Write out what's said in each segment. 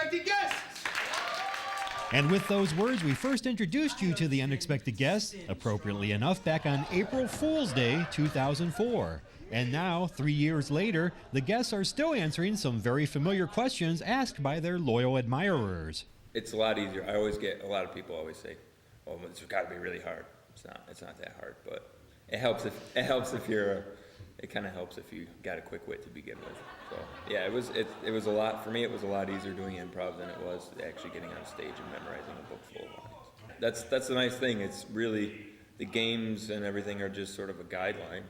unexpected guests. And with those words, we first introduced you to the unexpected guests, appropriately enough, back on April Fool's Day, 2004. And now, 3 years later, the guests are still answering some very familiar questions asked by their loyal admirers. It's a lot easier. I always get, a lot of people always say, oh, it's got to be really hard. It's not that hard, but it helps if it kind of helps if you got a quick wit to begin with. So yeah, it was a lot, for me it was a lot easier doing improv than it was actually getting on stage and memorizing a book full of lines. That's the nice thing. It's really, the games and everything are just sort of a guideline.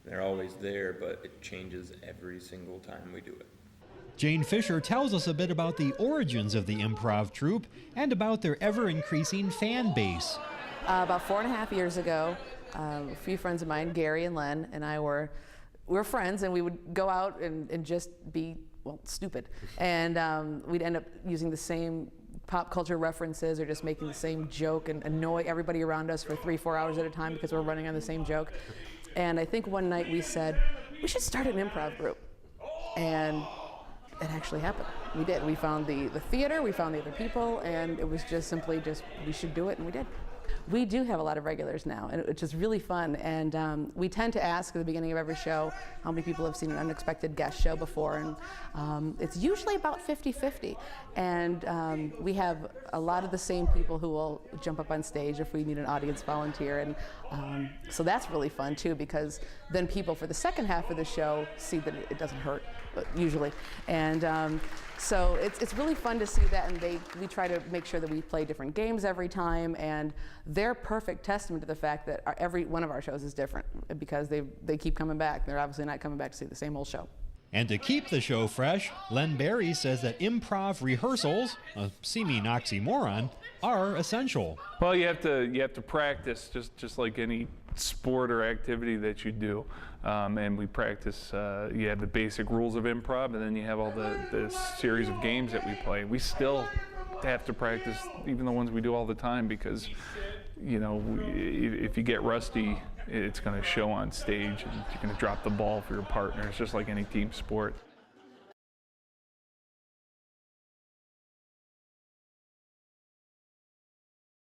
They're always there, but it changes every single time we do it. Jane Fisher tells us a bit about the origins of the improv troupe and about their ever-increasing fan base. About 4.5 years ago, a few friends of mine, Gary and Len, and I were friends, and we would go out and just be, well, stupid. And we'd end up using the same pop culture references or just making the same joke and annoy everybody around us for 3-4 hours at a time because we're running on the same joke. And I think one night we said, we should start an improv group. And it actually happened. We did. We found the theater, we found the other people, and it was just simply just, we should do it, and we did. We do have a lot of regulars now, and which is really fun. And we tend to ask at the beginning of every show how many people have seen an unexpected guest show before, and it's usually about 50-50. And we have a lot of the same people who will jump up on stage if we need an audience volunteer, and so that's really fun too, because then people for the second half of the show see that it doesn't hurt, usually. And so it's really fun to see that, and we try to make sure that we play different games every time, and they're perfect testament to the fact that every one of our shows is different, because they keep coming back. They're obviously not coming back to see the same old show. And to keep the show fresh, Len Barry says that improv rehearsals, a seeming oxymoron, are essential. Well, you have to practice just like any sport or activity that you do, and we practice. You have the basic rules of improv, and then you have all the series of games that we play. We still have to practice even the ones we do all the time, because if you get rusty, it's going to show on stage, and you're going to drop the ball for your partner. It's just like any team sport.